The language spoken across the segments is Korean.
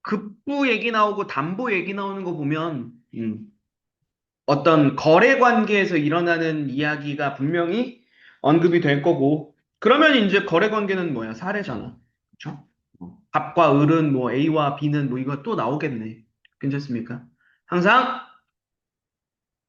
급부 얘기 나오고 담보 얘기 나오는 거 보면, 어떤 거래 관계에서 일어나는 이야기가 분명히 언급이 될 거고, 그러면 이제 거래 관계는 뭐야? 사례잖아. 그쵸? 갑과 을은 뭐 A와 B는 뭐 이거 또 나오겠네. 괜찮습니까? 항상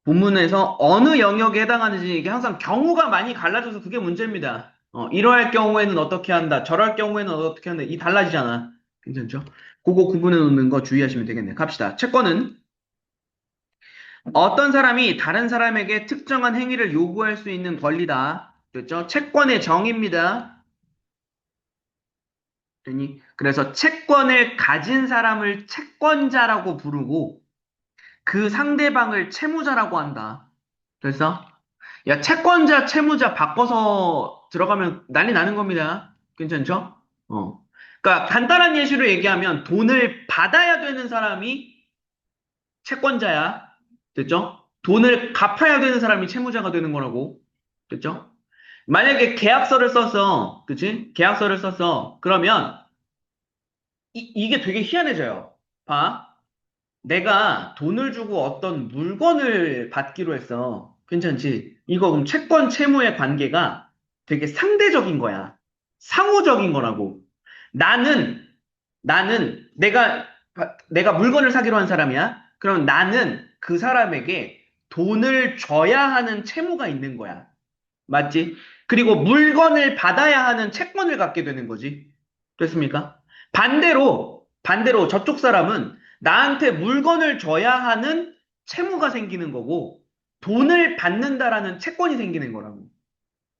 본문에서 어느 영역에 해당하는지 이게 항상 경우가 많이 갈라져서 그게 문제입니다. 이러할 경우에는 어떻게 한다, 저럴 경우에는 어떻게 한다, 이 달라지잖아. 괜찮죠? 그거 구분해 놓는 거 주의하시면 되겠네. 갑시다. 채권은 어떤 사람이 다른 사람에게 특정한 행위를 요구할 수 있는 권리다. 됐죠? 채권의 정의입니다. 됐니? 그래서 채권을 가진 사람을 채권자라고 부르고 그 상대방을 채무자라고 한다. 됐어? 야, 채권자, 채무자 바꿔서 들어가면 난리 나는 겁니다. 괜찮죠? 그러니까 간단한 예시로 얘기하면 돈을 받아야 되는 사람이 채권자야. 됐죠? 돈을 갚아야 되는 사람이 채무자가 되는 거라고. 됐죠? 만약에 계약서를 썼어. 그치? 계약서를 썼어. 그러면 이게 되게 희한해져요. 봐. 내가 돈을 주고 어떤 물건을 받기로 했어. 괜찮지? 이거 그럼 채권 채무의 관계가 되게 상대적인 거야. 상호적인 거라고. 나는, 나는 내가 물건을 사기로 한 사람이야. 그럼 나는 그 사람에게 돈을 줘야 하는 채무가 있는 거야. 맞지? 그리고 물건을 받아야 하는 채권을 갖게 되는 거지. 됐습니까? 반대로 저쪽 사람은 나한테 물건을 줘야 하는 채무가 생기는 거고 돈을 받는다라는 채권이 생기는 거라고.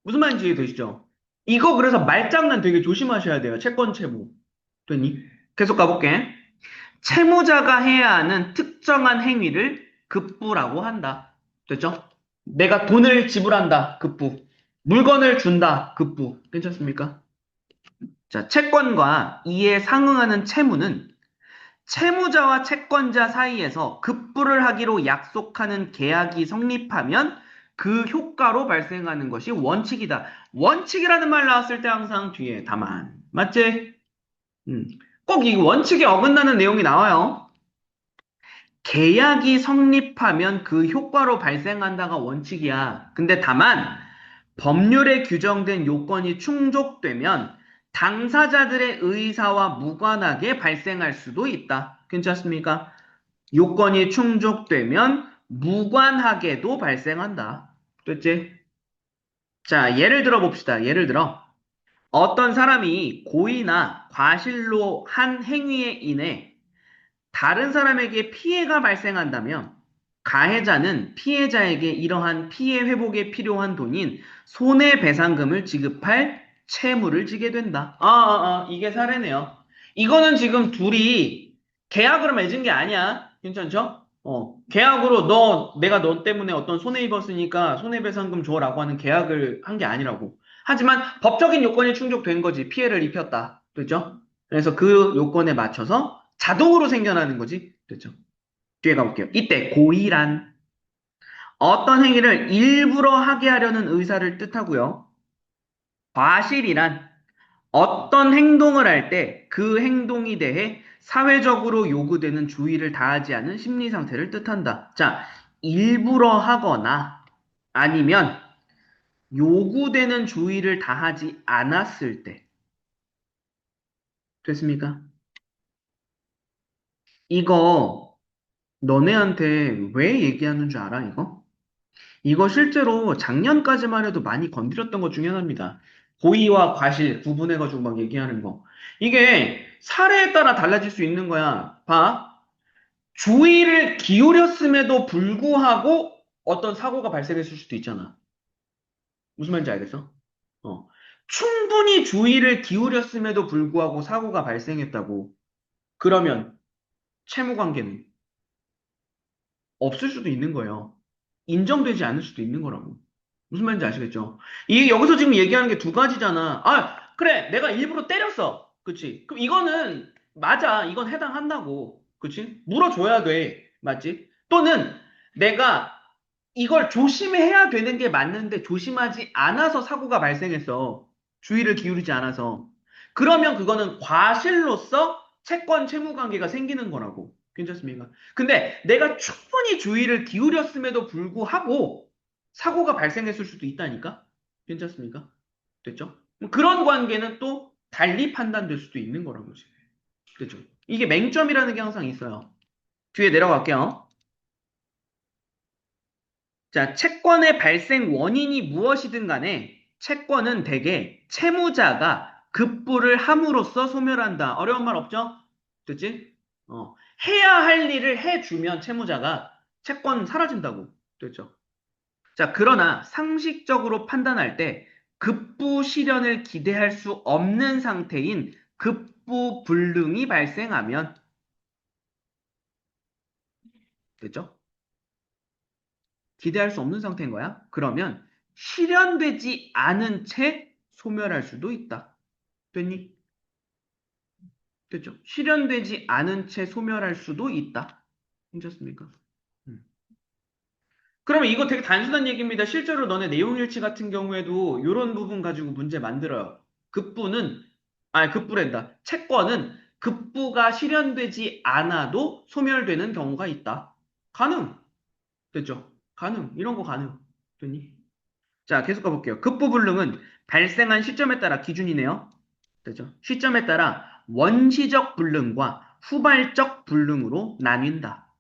무슨 말인지 이해되시죠? 이거 그래서 말장난 되게 조심하셔야 돼요. 채권 채무. 됐니? 계속 가볼게. 채무자가 해야 하는 특정한 행위를 급부라고 한다. 됐죠? 내가 돈을 지불한다. 급부. 물건을 준다. 급부. 괜찮습니까? 자, 채권과 이에 상응하는 채무는 채무자와 채권자 사이에서 급부를 하기로 약속하는 계약이 성립하면 그 효과로 발생하는 것이 원칙이다. 원칙이라는 말 나왔을 때 항상 뒤에 다만. 맞지? 음. 꼭 이 원칙에 어긋나는 내용이 나와요. 계약이 성립하면 그 효과로 발생한다가 원칙이야. 근데 다만 법률에 규정된 요건이 충족되면 당사자들의 의사와 무관하게 발생할 수도 있다. 괜찮습니까? 요건이 충족되면 무관하게도 발생한다. 됐지? 자, 예를 들어 봅시다. 예를 들어 어떤 사람이 고의나 과실로 한 행위에 인해 다른 사람에게 피해가 발생한다면 가해자는 피해자에게 이러한 피해 회복에 필요한 돈인 손해배상금을 지급할 채무를 지게 된다. 이게 사례네요. 이거는 지금 둘이 계약으로 맺은 게 아니야. 괜찮죠? 계약으로 내가 너 때문에 어떤 손해 입었으니까 손해배상금 줘라고 하는 계약을 한 게 아니라고. 하지만 법적인 요건이 충족된 거지. 피해를 입혔다. 됐죠? 그래서 그 요건에 맞춰서 자동으로 생겨나는 거지. 됐죠? 뒤에 가볼게요. 이때 고의란 어떤 행위를 일부러 하게 하려는 의사를 뜻하고요. 과실이란 어떤 행동을 할 때 그 행동에 대해 사회적으로 요구되는 주의를 다하지 않은 심리 상태를 뜻한다. 자, 일부러 하거나 아니면 요구되는 주의를 다하지 않았을 때. 됐습니까? 이거 너네한테 왜 얘기하는 줄 알아, 이거? 이거 실제로 작년까지만 해도 많이 건드렸던 것 중에 하나입니다. 고의와 과실 구분해가지고 막 얘기하는 거. 이게 사례에 따라 달라질 수 있는 거야. 봐. 주의를 기울였음에도 불구하고 어떤 사고가 발생했을 수도 있잖아. 무슨 말인지 알겠어? 어. 충분히 주의를 기울였음에도 불구하고 사고가 발생했다고. 그러면 채무 관계는 없을 수도 있는 거예요. 인정되지 않을 수도 있는 거라고. 무슨 말인지 아시겠죠? 이 여기서 지금 얘기하는 게 두 가지잖아. 그래. 내가 일부러 때렸어. 그치? 그럼 이거는 맞아. 이건 해당한다고. 그치? 물어줘야 돼. 맞지? 또는 내가 이걸 조심해야 되는 게 맞는데 조심하지 않아서 사고가 발생했어. 주의를 기울이지 않아서. 그러면 그거는 과실로서 채권 채무 관계가 생기는 거라고. 괜찮습니까? 근데 내가 충분히 주의를 기울였음에도 불구하고 사고가 발생했을 수도 있다니까? 괜찮습니까? 됐죠? 그런 관계는 또 달리 판단될 수도 있는 거라는 거지. 됐죠? 이게 맹점이라는 게 항상 있어요. 뒤에 내려갈게요. 자, 채권의 발생 원인이 무엇이든 간에 채권은 대개 채무자가 급부를 함으로써 소멸한다. 어려운 말 없죠? 됐지? 해야 할 일을 해주면 채무자가 채권 사라진다고. 됐죠? 자, 그러나 상식적으로 판단할 때 급부 실현을 기대할 수 없는 상태인 급부 불능이 발생하면 됐죠? 기대할 수 없는 상태인 거야. 그러면 실현되지 않은 채 소멸할 수도 있다. 됐니? 됐죠? 실현되지 않은 채 소멸할 수도 있다. 괜찮습니까? 음. 그러면 이거 되게 단순한 얘기입니다. 실제로 너네 내용일치 같은 경우에도 이런 부분 가지고 문제 만들어요. 급부는, 급부랜다. 채권은 급부가 실현되지 않아도 소멸되는 경우가 있다. 가능. 됐죠? 가능. 이런 거 가능. 됐니? 자, 계속 가볼게요. 급부불능은 발생한 시점에 따라 기준이네요. 됐죠? 시점에 따라 원시적 불능과 후발적 불능으로 나뉜다.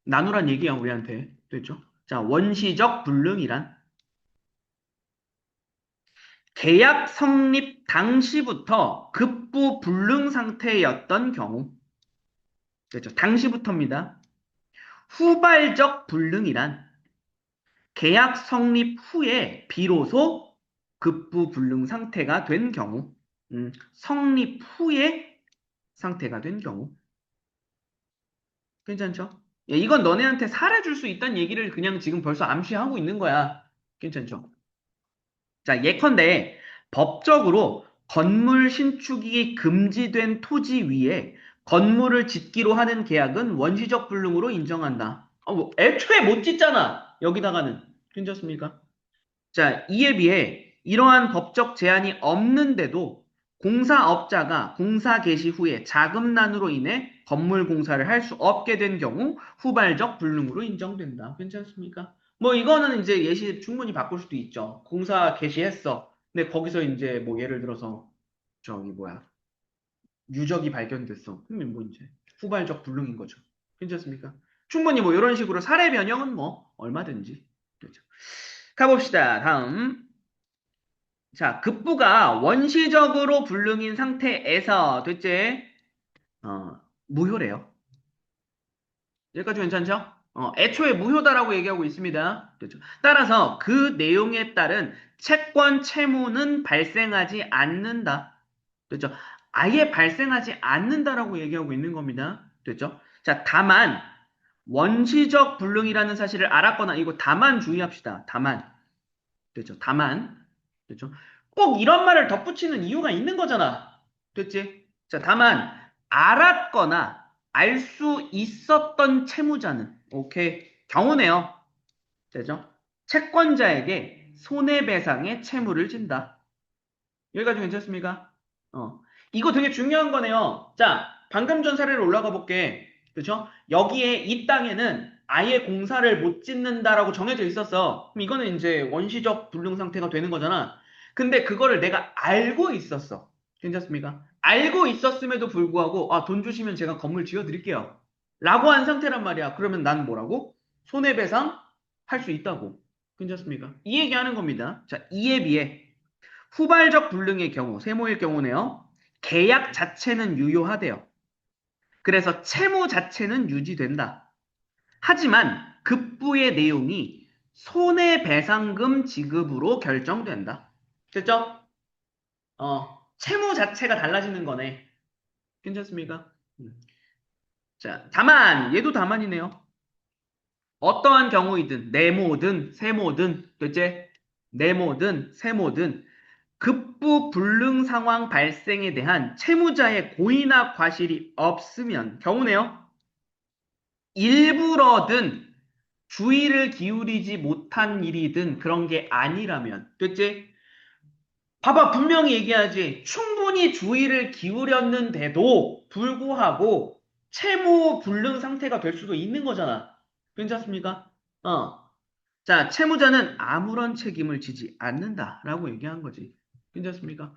나누란 얘기야, 우리한테. 됐죠? 자, 원시적 불능이란 계약 성립 당시부터 급부 불능 상태였던 경우. 됐죠? 당시부터입니다. 후발적 불능이란 계약 성립 후에 비로소 급부 불능 상태가 된 경우, 성립 후에 상태가 된 경우. 괜찮죠? 예, 이건 너네한테 사례 줄 수 있다는 얘기를 그냥 지금 벌써 암시하고 있는 거야. 괜찮죠? 자, 예컨대 법적으로 건물 신축이 금지된 토지 위에 건물을 짓기로 하는 계약은 원시적 불능으로 인정한다. 애초에 못 짓잖아. 여기다가는. 괜찮습니까? 자, 이에 비해 이러한 법적 제한이 없는데도 공사업자가 공사 개시 후에 자금난으로 인해 건물 공사를 할 수 없게 된 경우 후발적 불능으로 인정된다. 괜찮습니까? 뭐 이거는 이제 예시 충분히 바꿀 수도 있죠. 공사 개시했어. 근데 거기서 이제 뭐 예를 들어서 저기 뭐야 유적이 발견됐어. 그러면 뭐 이제 후발적 불능인 거죠. 괜찮습니까? 충분히 뭐 이런 식으로 사례 변형은 뭐 얼마든지. 그렇죠. 가봅시다. 다음. 자, 급부가 원시적으로 불능인 상태에서 됐지? 무효래요. 여기까지 괜찮죠? 애초에 무효다라고 얘기하고 있습니다. 됐죠? 따라서 그 내용에 따른 채권 채무는 발생하지 않는다. 됐죠? 아예 발생하지 않는다라고 얘기하고 있는 겁니다. 됐죠? 자, 다만 원시적 불능이라는 사실을 알았거나 이거 다만 주의합시다. 다만. 됐죠? 다만. 됐죠? 꼭 이런 말을 덧붙이는 이유가 있는 거잖아. 됐지? 자, 다만 알았거나 알 수 있었던 채무자는 오케이. 경우네요. 되죠? 채권자에게 손해배상의 채무를 진다. 여기까지 괜찮습니까? 어. 이거 되게 중요한 거네요. 자, 방금 전 사례를 올라가 볼게. 그렇죠? 여기에 이 땅에는 아예 공사를 못 짓는다라고 정해져 있었어. 그럼 이거는 이제 원시적 불능 상태가 되는 거잖아. 근데 그거를 내가 알고 있었어. 괜찮습니까? 알고 있었음에도 불구하고 돈 주시면 제가 건물 지어 드릴게요. 라고 한 상태란 말이야. 그러면 난 뭐라고? 손해배상 할 수 있다고. 괜찮습니까? 이 얘기하는 겁니다. 자, 이에 비해 후발적 불능의 경우, 세모일 경우네요. 계약 자체는 유효하대요. 그래서 채무 자체는 유지된다. 하지만 급부의 내용이 손해배상금 지급으로 결정된다. 됐죠? 채무 자체가 달라지는 거네. 괜찮습니까? 자, 다만, 얘도 다만이네요. 어떠한 경우이든, 네모든, 세모든, 됐지? 네모든, 세모든, 급부 불능 상황 발생에 대한 채무자의 고의나 과실이 없으면 경우네요. 일부러든 주의를 기울이지 못한 일이든 그런 게 아니라면 됐지? 봐봐, 분명히 얘기하지. 충분히 주의를 기울였는데도 불구하고 채무 불능 상태가 될 수도 있는 거잖아. 괜찮습니까? 어. 자, 채무자는 아무런 책임을 지지 않는다라고 얘기한 거지. 괜찮습니까?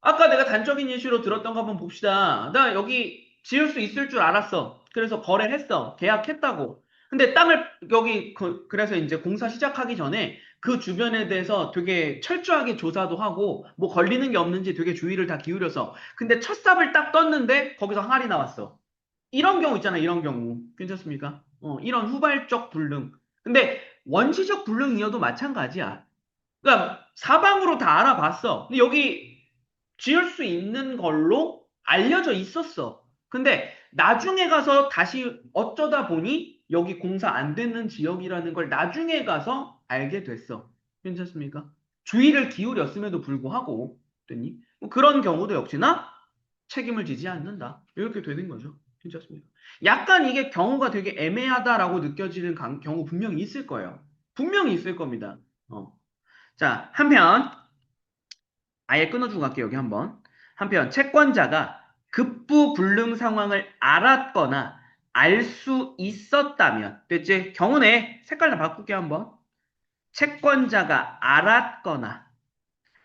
아까 내가 단적인 예시로 들었던 거 한번 봅시다. 나 여기 지을 수 있을 줄 알았어. 그래서 거래했어. 계약했다고. 근데 땅을 여기 그래서 이제 공사 시작하기 전에 그 주변에 대해서 되게 철저하게 조사도 하고 뭐 걸리는 게 없는지 되게 주의를 다 기울여서 근데 첫 삽을 딱 떴는데 거기서 항아리 나왔어. 이런 경우 있잖아. 이런 경우. 괜찮습니까? 이런 후발적 불능. 근데 원시적 불능이어도 마찬가지야. 그러니까 사방으로 다 알아봤어. 근데 여기 지을 수 있는 걸로 알려져 있었어. 근데 나중에 가서 다시 어쩌다 보니 여기 공사 안 되는 지역이라는 걸 나중에 가서 알게 됐어. 괜찮습니까? 주의를 기울였음에도 불구하고, 됐니? 뭐 그런 경우도 역시나 책임을 지지 않는다. 이렇게 되는 거죠. 괜찮습니까? 약간 이게 경우가 되게 애매하다라고 느껴지는 경우 분명히 있을 거예요. 분명히 있을 겁니다. 어. 자, 한편 아예 끊어주고 갈게요, 여기 한번. 한편, 채권자가 급부 불능 상황을 알았거나 알 수 있었다면, 됐지? 경우네, 색깔 다 바꿀게 한번. 채권자가 알았거나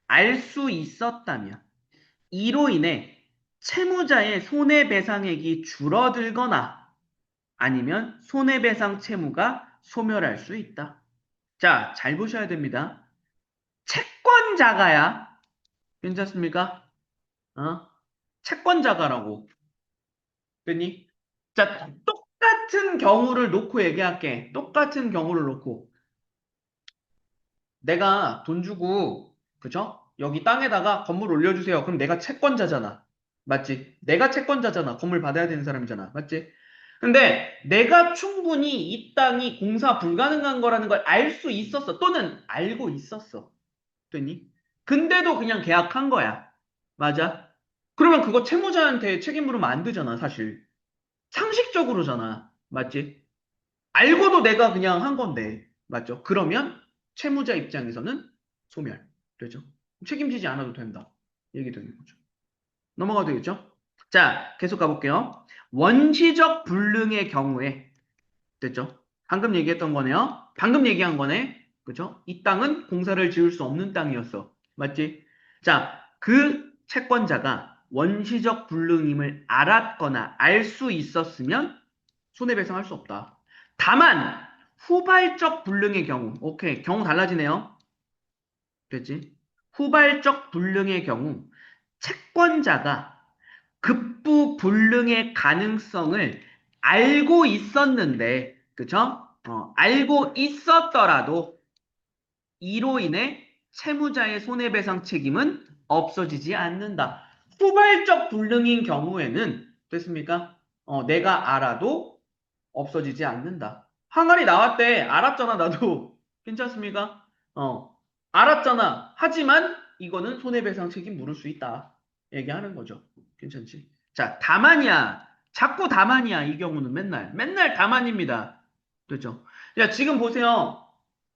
알 수 있었다면, 이로 인해 채무자의 손해배상액이 줄어들거나 아니면 손해배상 채무가 소멸할 수 있다. 자, 잘 보셔야 됩니다. 채권자가야, 괜찮습니까? 어? 채권자가라고. 됐니? 자, 똑같은 경우를 놓고 얘기할게. 똑같은 경우를 놓고. 내가 돈 주고, 그죠? 여기 땅에다가 건물 올려주세요. 그럼 내가 채권자잖아. 맞지? 내가 채권자잖아. 건물 받아야 되는 사람이잖아. 맞지? 근데 내가 충분히 이 땅이 공사 불가능한 거라는 걸 알 수 있었어. 또는 알고 있었어. 됐니? 근데도 그냥 계약한 거야. 맞아? 그러면 그거 채무자한테 책임 물으면 안 되잖아, 사실. 상식적으로잖아. 맞지? 알고도 내가 그냥 한 건데. 맞죠? 그러면 채무자 입장에서는 소멸. 되죠? 책임지지 않아도 된다. 얘기 되는 거죠. 넘어가도 되겠죠? 자, 계속 가볼게요. 원시적 불능의 경우에, 됐죠? 방금 얘기했던 거네요. 방금 얘기한 거네. 그죠? 이 땅은 공사를 지을 수 없는 땅이었어. 맞지? 자, 그 채권자가 원시적 불능임을 알았거나 알 수 있었으면 손해배상할 수 없다. 다만 후발적 불능의 경우, 오케이, 경우 달라지네요. 됐지? 후발적 불능의 경우 채권자가 급부 불능의 가능성을 알고 있었는데, 그쵸? 알고 있었더라도 이로 인해 채무자의 손해배상 책임은 없어지지 않는다. 후발적 불능인 경우에는 됐습니까? 내가 알아도 없어지지 않는다. 항아리 나왔대. 알았잖아, 나도. 괜찮습니까? 어, 알았잖아. 하지만 이거는 손해배상 책임 물을 수 있다. 얘기하는 거죠. 괜찮지? 자, 다만이야. 자꾸 다만이야. 이 경우는 맨날 다만입니다. 그렇죠? 야, 지금 보세요.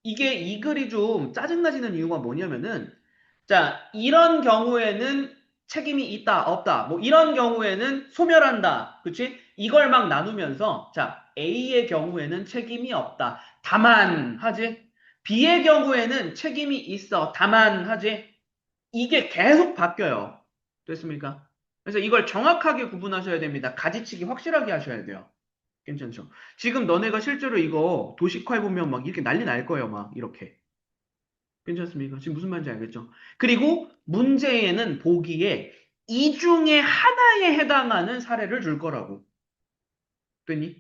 이게 이 글이 좀 짜증나지는 이유가 뭐냐면은, 자, 이런 경우에는 책임이 있다, 없다. 뭐 이런 경우에는 소멸한다. 그치? 이걸 막 나누면서, 자, A의 경우에는 책임이 없다. 다만, 하지? B의 경우에는 책임이 있어. 다만, 하지? 이게 계속 바뀌어요. 됐습니까? 그래서 이걸 정확하게 구분하셔야 됩니다. 가지치기 확실하게 하셔야 돼요. 괜찮죠? 지금 너네가 실제로 이거 도식화해 보면 막 이렇게 난리 날 거예요. 막 이렇게. 괜찮습니까? 지금 무슨 말인지 알겠죠? 그리고 문제에는 보기에 이 중에 하나에 해당하는 사례를 줄 거라고. 됐니?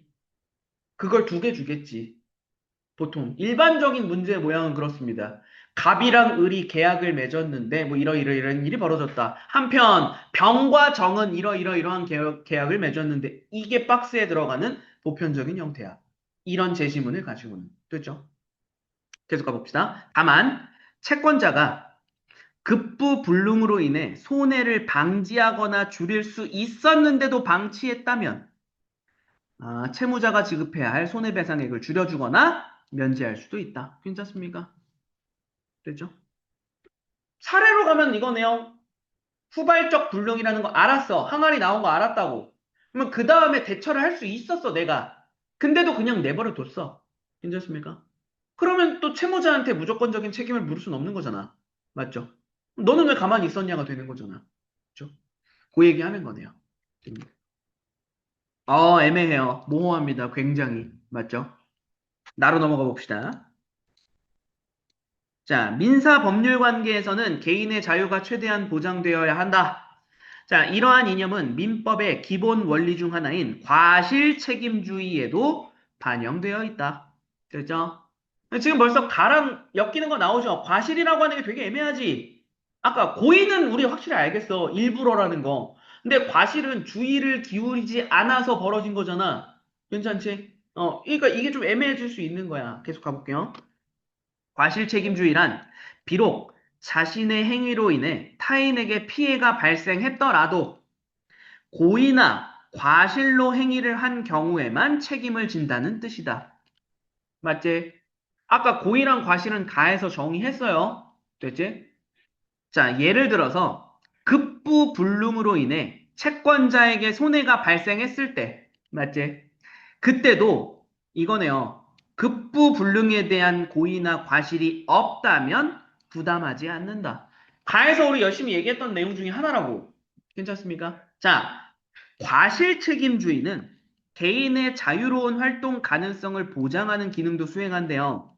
그걸 두 개 주겠지. 보통 일반적인 문제 모양은 그렇습니다. 갑이랑 을이 계약을 맺었는데 뭐 이런 일이 벌어졌다. 한편 병과 정은 이러이러한 계약을 맺었는데 이게 박스에 들어가는 보편적인 형태야. 이런 제시문을 가지고는. 됐죠? 계속 가봅시다. 다만 채권자가 급부 불능으로 인해 손해를 방지하거나 줄일 수 있었는데도 방치했다면 채무자가 지급해야 할 손해배상액을 줄여주거나 면제할 수도 있다. 괜찮습니까? 됐죠? 사례로 가면 이거네요. 후발적 불능이라는 거 알았어. 항아리 나온 거 알았다고. 그러면 그 다음에 대처를 할 수 있었어, 내가. 근데도 그냥 내버려 뒀어. 괜찮습니까? 그러면 또 채무자한테 무조건적인 책임을 물을 수는 없는 거잖아. 맞죠? 너는 왜 가만히 있었냐가 되는 거잖아. 그죠? 그 얘기 하는 거네요. 애매해요. 모호합니다. 굉장히. 맞죠? 나로 넘어가 봅시다. 자, 민사 법률 관계에서는 개인의 자유가 최대한 보장되어야 한다. 자, 이러한 이념은 민법의 기본 원리 중 하나인 과실 책임주의에도 반영되어 있다. 됐죠? 지금 벌써 가랑 엮이는 거 나오죠? 과실이라고 하는 게 되게 애매하지? 아까 고의는 우리 확실히 알겠어. 일부러라는 거. 근데 과실은 주의를 기울이지 않아서 벌어진 거잖아. 괜찮지? 그러니까 이게 좀 애매해질 수 있는 거야. 계속 가볼게요. 과실책임주의란 비록 자신의 행위로 인해 타인에게 피해가 발생했더라도 고의나 과실로 행위를 한 경우에만 책임을 진다는 뜻이다. 맞지? 아까 고의랑 과실은 가해서 정의했어요. 됐지? 자, 예를 들어서 급부불능으로 인해 채권자에게 손해가 발생했을 때, 맞지? 그때도 이거네요. 급부불능에 대한 고의나 과실이 없다면 부담하지 않는다. 가에서 우리 열심히 얘기했던 내용 중에 하나라고. 괜찮습니까? 자, 과실 책임주의는 개인의 자유로운 활동 가능성을 보장하는 기능도 수행한대요.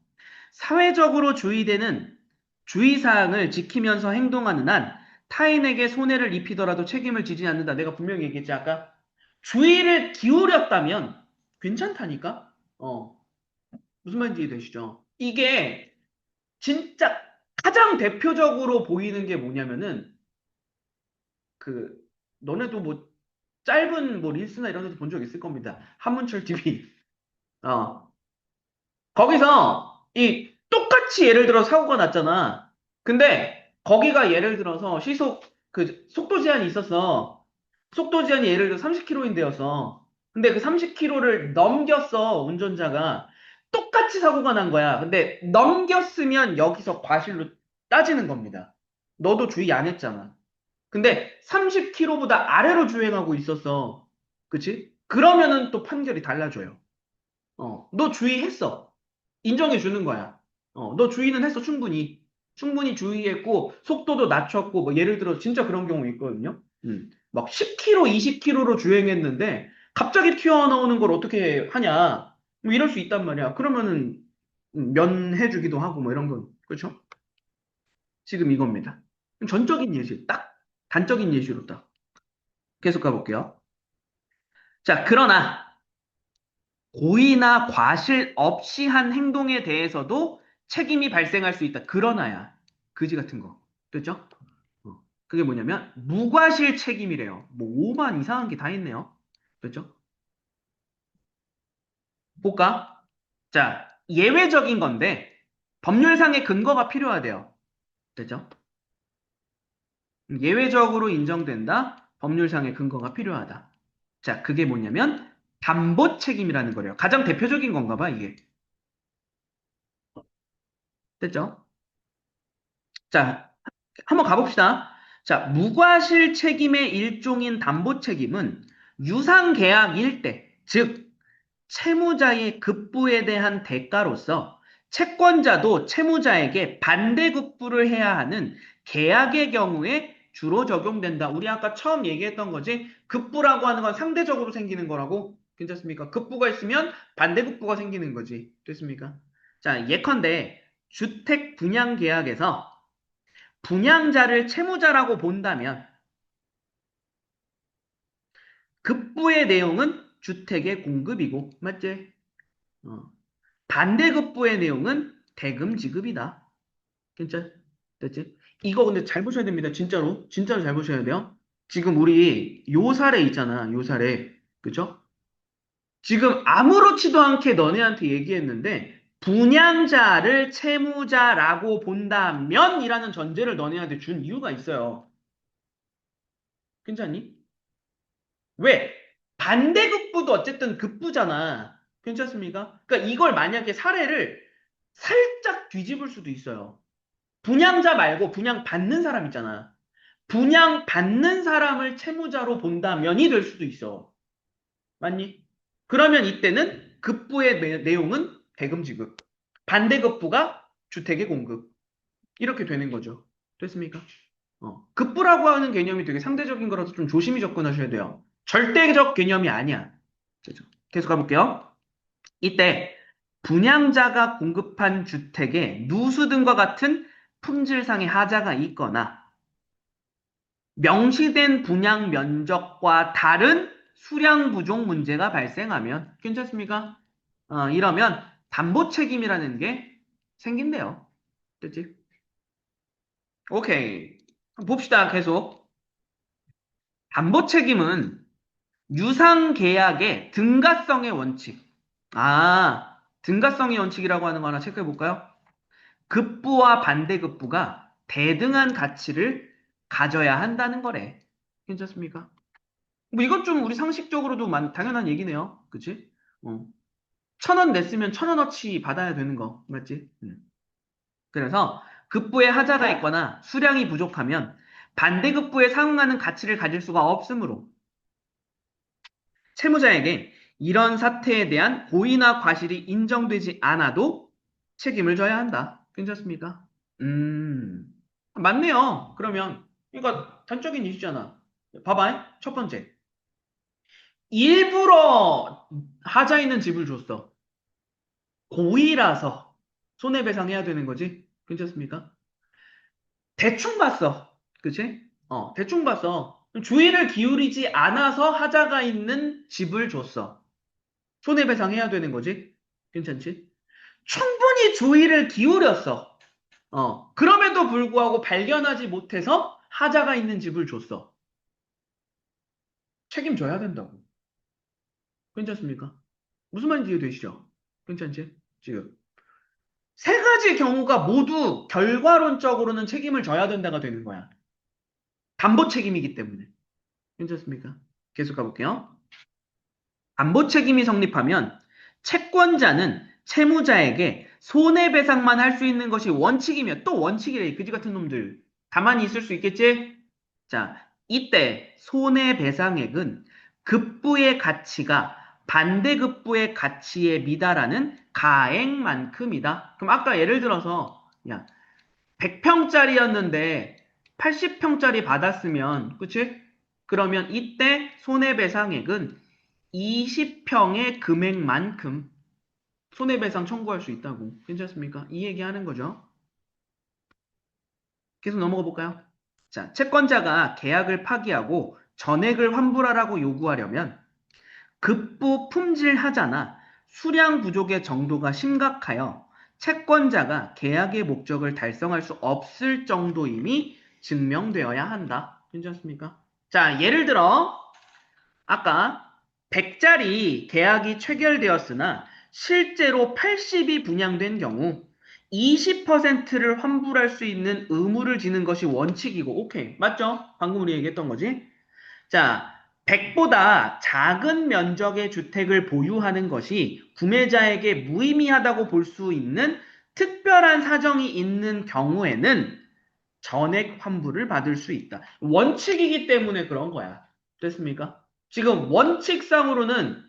사회적으로 주의되는 주의사항을 지키면서 행동하는 한 타인에게 손해를 입히더라도 책임을 지지 않는다. 내가 분명히 얘기했지, 아까. 주의를 기울였다면 괜찮다니까? 무슨 말인지 이해되시죠? 이게 진짜 가장 대표적으로 보이는 게 뭐냐면은 그 너네도 뭐 짧은 뭐 릴스나 이런 데서 본 적 있을 겁니다. 한문철 TV. 어. 거기서 이 똑같이 예를 들어 사고가 났잖아. 근데 거기가 예를 들어서 시속 그 속도 제한이 있었어. 속도 제한이 예를 들어 30km인데였어. 근데 그 30km를 넘겼어, 운전자가. 똑같이 사고가 난 거야. 근데 넘겼으면 여기서 과실로 따지는 겁니다. 너도 주의 안 했잖아. 근데 30km보다 아래로 주행하고 있었어. 그치? 그러면은 또 판결이 달라져요. 너 주의했어. 인정해 주는 거야. 너 주의는 했어, 충분히. 충분히 주의했고, 속도도 낮췄고, 뭐, 예를 들어, 진짜 그런 경우 있거든요. 막 10km, 20km로 주행했는데, 갑자기 튀어나오는 걸 어떻게 하냐. 뭐, 이럴 수 있단 말이야. 그러면은, 면해주기도 하고, 뭐, 이런 건. 그렇죠? 지금 이겁니다. 전적인 예시, 딱, 단적인 예시로 딱. 계속 가볼게요. 자, 그러나, 고의나 과실 없이 한 행동에 대해서도 책임이 발생할 수 있다. 그러나야. 그지 같은 거. 됐죠? 그게 뭐냐면 무과실 책임이래요. 뭐 오만 이상한 게 다 있네요. 됐죠? 볼까? 자, 예외적인 건데 법률상의 근거가 필요하대요. 됐죠? 예외적으로 인정된다. 법률상의 근거가 필요하다. 자, 그게 뭐냐면 담보 책임이라는 거래요. 가장 대표적인 건가 봐, 이게. 됐죠? 자, 한번 가봅시다. 자, 무과실 책임의 일종인 담보 책임은 유상계약일 때, 즉, 채무자의 급부에 대한 대가로서 채권자도 채무자에게 반대급부를 해야 하는 계약의 경우에 주로 적용된다. 우리 아까 처음 얘기했던 거지. 급부라고 하는 건 상대적으로 생기는 거라고. 괜찮습니까? 급부가 있으면 반대급부가 생기는 거지. 됐습니까? 자, 예컨대 주택 분양 계약에서 분양자를 채무자라고 본다면 급부의 내용은 주택의 공급이고, 맞지? 어. 반대급부의 내용은 대금 지급이다. 진짜 됐지? 이거 근데 잘 보셔야 됩니다. 진짜로. 진짜로 잘 보셔야 돼요. 지금 우리 요 사례 있잖아. 요 사례. 그죠? 지금 아무렇지도 않게 너네한테 얘기했는데 분양자를 채무자라고 본다면이라는 전제를 너네한테 준 이유가 있어요. 괜찮니? 왜? 반대급부도 어쨌든 급부잖아. 괜찮습니까? 그러니까 이걸 만약에 사례를 살짝 뒤집을 수도 있어요. 분양자 말고 분양받는 사람 있잖아. 분양받는 사람을 채무자로 본다면이 될 수도 있어. 맞니? 그러면 이때는 급부의 내용은 대금 지급, 반대급부가 주택의 공급. 이렇게 되는 거죠. 됐습니까? 급부라고 하는 개념이 되게 상대적인 거라서 좀 조심히 접근하셔야 돼요. 절대적 개념이 아니야. 그죠? 계속 가볼게요. 이때 분양자가 공급한 주택에 누수 등과 같은 품질상의 하자가 있거나 명시된 분양 면적과 다른 수량 부족 문제가 발생하면 괜찮습니까? 이러면 담보 책임이라는 게 생긴대요. 됐지? 오케이. 봅시다. 계속. 담보 책임은 유상 계약의 등가성의 원칙. 등가성의 원칙이라고 하는 거 하나 체크해 볼까요? 급부와 반대급부가 대등한 가치를 가져야 한다는 거래. 괜찮습니까? 뭐 이것 좀 우리 상식적으로도 당연한 얘기네요. 그치? 어. 1,000원 냈으면 1,000원어치 받아야 되는 거. 맞지? 그래서 급부에 하자가 있거나 수량이 부족하면 반대급부에 상응하는 가치를 가질 수가 없으므로 채무자에게 이런 사태에 대한 고의나 과실이 인정되지 않아도 책임을 져야 한다. 괜찮습니까? 음, 맞네요. 그러면, 그러니까 단적인 이슈잖아. 봐봐. 첫 번째. 일부러 하자 있는 집을 줬어. 고의라서 손해배상해야 되는 거지. 괜찮습니까? 대충 봤어. 그치? 대충 봤어. 주의를 기울이지 않아서 하자가 있는 집을 줬어. 손해배상해야 되는 거지. 괜찮지? 충분히 주의를 기울였어. 그럼에도 불구하고 발견하지 못해서 하자가 있는 집을 줬어. 책임져야 된다고. 괜찮습니까? 무슨 말인지 이해되시죠? 괜찮지? 지금. 세 가지 경우가 모두 결과론적으로는 책임을 져야 된다가 되는 거야. 담보 책임이기 때문에. 괜찮습니까? 계속 가볼게요. 담보 책임이 성립하면 채권자는 채무자에게 손해배상만 할 수 있는 것이 원칙이며 또 원칙이래. 그지 같은 놈들. 가만히 있을 수 있겠지? 자, 이때 손해배상액은 급부의 가치가 반대급부의 가치에 미달하는 가액만큼이다. 그럼 아까 예를 들어서 야, 100평짜리였는데 80평짜리 받았으면 그치? 그러면 이때 손해배상액은 20평의 금액만큼 손해배상 청구할 수 있다고. 괜찮습니까? 이 얘기하는 거죠. 계속 넘어가 볼까요? 자, 채권자가 계약을 파기하고 전액을 환불하라고 요구하려면 급부 품질하자나 수량 부족의 정도가 심각하여 채권자가 계약의 목적을 달성할 수 없을 정도임이 증명되어야 한다. 괜찮습니까? 자, 예를 들어 아까 100짜리 계약이 체결되었으나 실제로 80이 분양된 경우 20%를 환불할 수 있는 의무를 지는 것이 원칙이고, 오케이. 맞죠? 방금 우리 얘기했던 거지? 자, 100보다 작은 면적의 주택을 보유하는 것이 구매자에게 무의미하다고 볼 수 있는 특별한 사정이 있는 경우에는 전액 환불을 받을 수 있다. 원칙이기 때문에 그런 거야. 됐습니까? 지금 원칙상으로는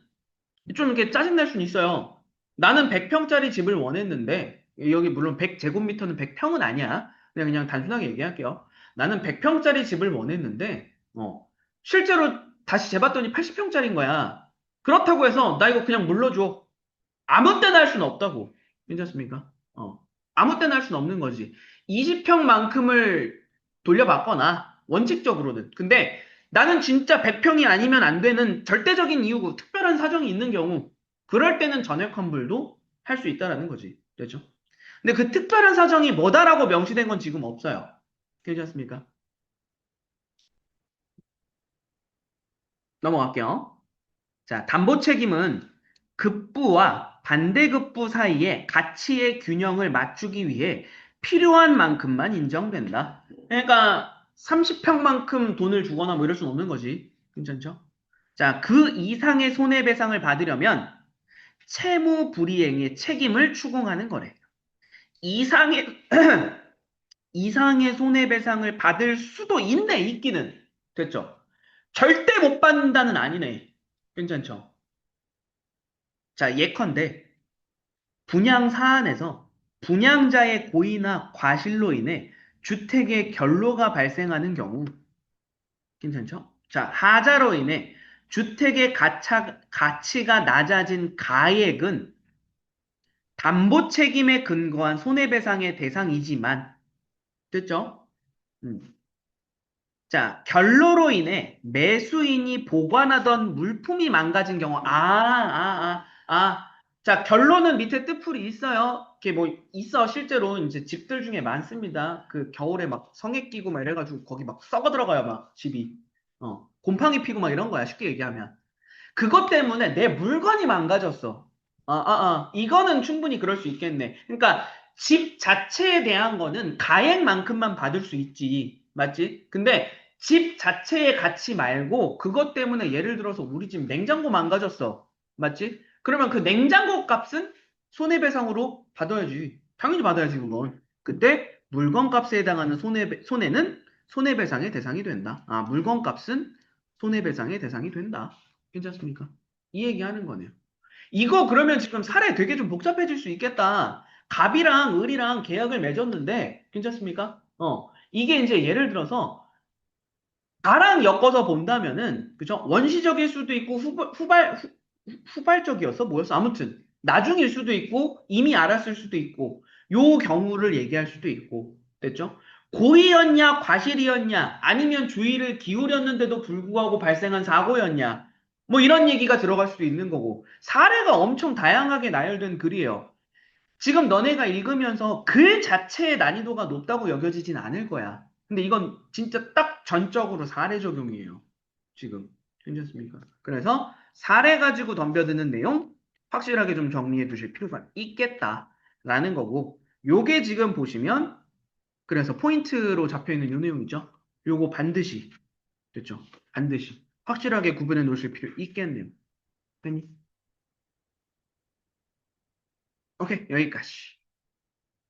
좀 이렇게 짜증날 수는 있어요. 나는 100평짜리 집을 원했는데, 여기 물론 100제곱미터는 100평은 아니야. 그냥 단순하게 얘기할게요. 나는 100평짜리 집을 원했는데, 실제로 다시 재봤더니 80평짜리인 거야. 그렇다고 해서 나 이거 그냥 물러줘. 아무 때나 할 수는 없다고. 괜찮습니까? 아무 때나 할 수는 없는 거지. 20평만큼을 돌려받거나, 원칙적으로는. 근데 나는 진짜 100평이 아니면 안 되는 절대적인 이유고 특별한 사정이 있는 경우, 그럴 때는 전액 환불도 할 수 있다라는 거지. 그렇죠? 근데 그 특별한 사정이 뭐다라고 명시된 건 지금 없어요. 괜찮습니까? 넘어갈게요. 자, 담보 책임은 급부와 반대급부 사이의 가치의 균형을 맞추기 위해 필요한 만큼만 인정된다. 그러니까 30평만큼 돈을 주거나 뭐 이럴 수는 없는 거지. 괜찮죠? 자, 그 이상의 손해배상을 받으려면 채무 불이행의 책임을 추궁하는 거래. 이상의 이상의 손해배상을 받을 수도 있네, 있기는. 됐죠? 절대 못 받는다는 아니네. 괜찮죠? 자, 예컨대 분양 사안에서 분양자의 고의나 과실로 인해 주택의 결로가 발생하는 경우 괜찮죠? 자, 하자로 인해 주택의 가치가 낮아진 가액은 담보 책임에 근거한 손해배상의 대상이지만 됐죠? 음. 자, 결로로 인해 매수인이 보관하던 물품이 망가진 경우, 자, 결로는 밑에 뜻풀이 있어요. 이게 뭐, 있어. 실제로 이제 집들 중에 많습니다. 그 겨울에 막 성에 끼고 막 이래가지고 거기 막 썩어 들어가요, 막 집이. 곰팡이 피고 막 이런 거야, 쉽게 얘기하면. 그것 때문에 내 물건이 망가졌어. 이거는 충분히 그럴 수 있겠네. 그러니까 집 자체에 대한 거는 가액만큼만 받을 수 있지. 맞지? 근데 집 자체의 가치 말고 그것 때문에 예를 들어서 우리 집 냉장고 망가졌어. 맞지? 그러면 그 냉장고 값은 손해배상으로 받아야지. 당연히 받아야지, 그건. 그때 물건값에 해당하는 손해는 손해배상의 대상이 된다. 물건값은 손해배상의 대상이 된다. 괜찮습니까? 이 얘기하는 거네요. 이거 그러면 지금 사례 되게 좀 복잡해질 수 있겠다. 갑이랑 을이랑 계약을 맺었는데, 괜찮습니까? 이게 이제 예를 들어서 나랑 엮어서 본다면은, 그죠? 원시적일 수도 있고, 후발적이었어? 뭐였어? 아무튼, 나중일 수도 있고, 이미 알았을 수도 있고, 요 경우를 얘기할 수도 있고, 됐죠? 고의였냐, 과실이었냐, 아니면 주의를 기울였는데도 불구하고 발생한 사고였냐, 뭐 이런 얘기가 들어갈 수도 있는 거고, 사례가 엄청 다양하게 나열된 글이에요. 지금 너네가 읽으면서 글 자체의 난이도가 높다고 여겨지진 않을 거야. 근데 이건 진짜 딱 전적으로 사례 적용이에요. 지금. 괜찮습니까? 그래서 사례 가지고 덤벼드는 내용 확실하게 좀 정리해 두실 필요가 있겠다라는 거고, 요게 지금 보시면 그래서 포인트로 잡혀 있는 요 내용이죠. 요거 반드시 됐죠? 반드시 확실하게 구분해 놓으실 필요 있겠네요. 됐니? 오케이, 여기까지.